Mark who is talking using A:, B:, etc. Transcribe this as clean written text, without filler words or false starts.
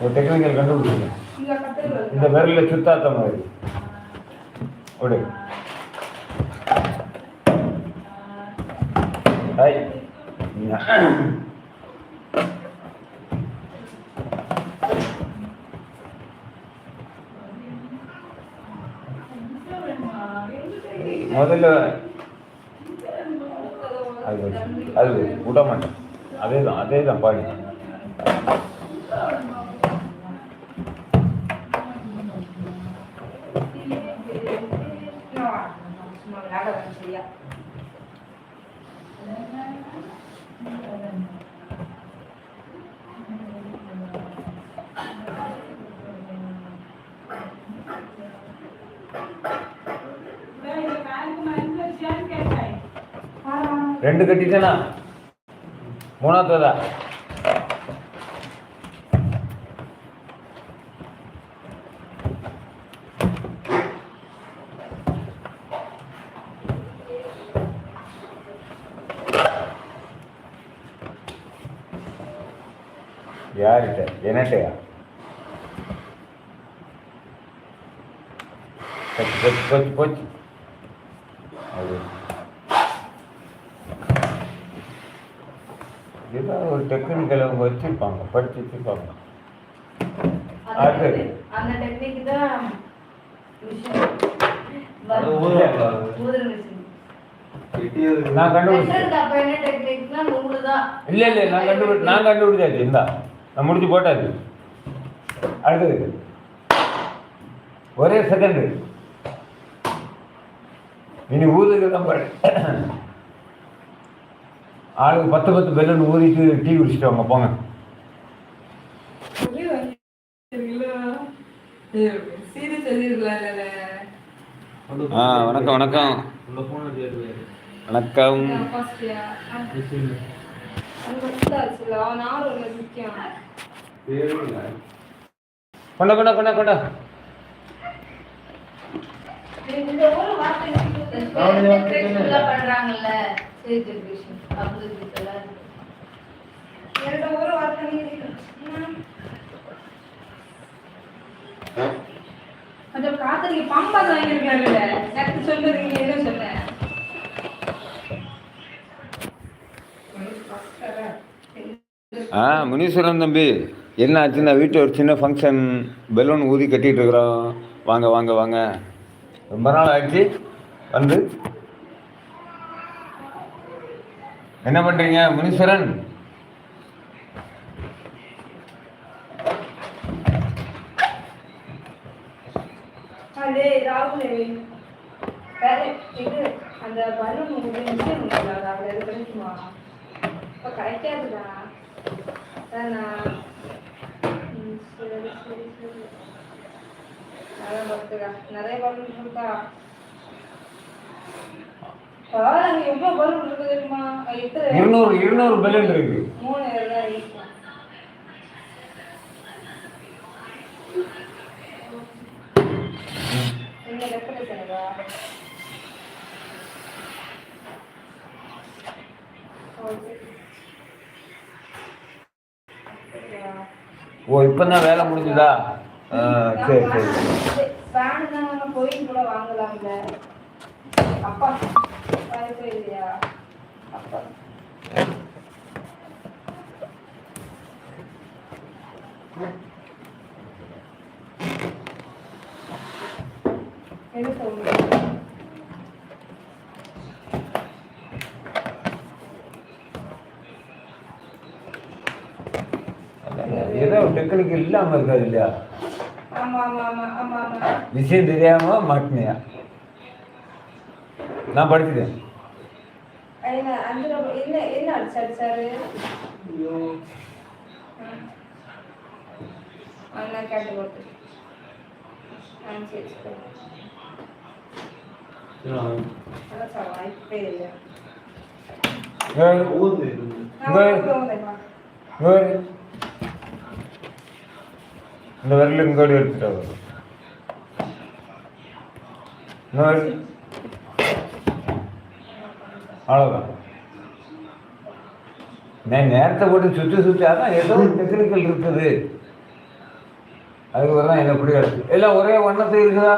A: ஒரு டெக்னிக்கல் கண்டுபிடிச்சிங்க. இந்த விரலில் சுத்தாத்த மாதிரி விடு. முதல்ல அது விட மாட்டேன். அதே தான் பாடி. ரெண்டு கட்டிட்டேனா மூணாவதா? யார்கிட்ட? என்னட்டையா? போச்சு. ஏதாவது ஒரு டெக்னிக்கல் அவங்க வச்சிருப்பாங்க, படிச்சு வச்சிருப்பாங்க. நான் கண்டுபிடிச்சாச்சு. இந்தா நான் முடிச்சு போட்டாச்சு. அடுத்தது ஒரே செகண்ட். இனி ஊதுக்கு தான் பாரு. ஆளுக்கு 10 பெல்லன் ஊதிட்டு டீ குடிச்சிட்டு வாங்க போங்க. வணக்கம் வணக்கம் வணக்கம். கொண்டா
B: கொஞ்சம் காத்து பாம்பாது வாங்கியிருக்காரு சொல்லுறீங்க. என்ன சொன்னேன்?
A: முனீஸ்வரன் தம்பி, என்ன ஆச்சுன்னா வீட்டில் ஒரு சின்ன ஃபங்க்ஷன், பெலூன் ஊதி கட்டிகிட்டு இருக்கிறோம். வாங்க வாங்க வாங்க. ரொம்ப நாள் ஆச்சு வந்து. என்ன பண்ணுறீங்க முனீஸ்வரன்?
B: அந்த பலூன் கிடைக்குமா? இப்போ கிடைக்காதுடா. நிறைய பலூன் இருக்கா? எவ்வளவு பலூன் இருக்கு தெரியுமா?
A: 200 பலூன் இருக்கு.
B: 3000 தான் இருக்கு. என்ன டெக்கரேஷன்டா?
A: ஓ, இப்பதான் வேலை முடிஞ்சுதா? சரி சரி.
B: போய் கூட வாங்கலாம்ல. அப்பா இல்லையா? அப்பா என்ன சொல்லுங்க?
A: ஏதோ டெக்னிக் இல்லாம இருக்காது இல்லையா? விஷயம் தெரியாம மாட்டினியா? நான் படிச்சுட்டேன்.
B: என்ன அடிச்சாரு? கேட்டு போட்டு வாய்ப்பே இல்லை.
A: இந்த விரல் இங்கோடி எடுத்துட்டு அவ்வளோதான். நான் நேரத்தை போட்டு சுற்றி அதான் ஏதோ டெக்னிக்கல் இருக்குது. அதுக்கு தான் என்ன இப்படி கிடக்கு எல்லாம் ஒரே வண்ணத்து இருக்குதா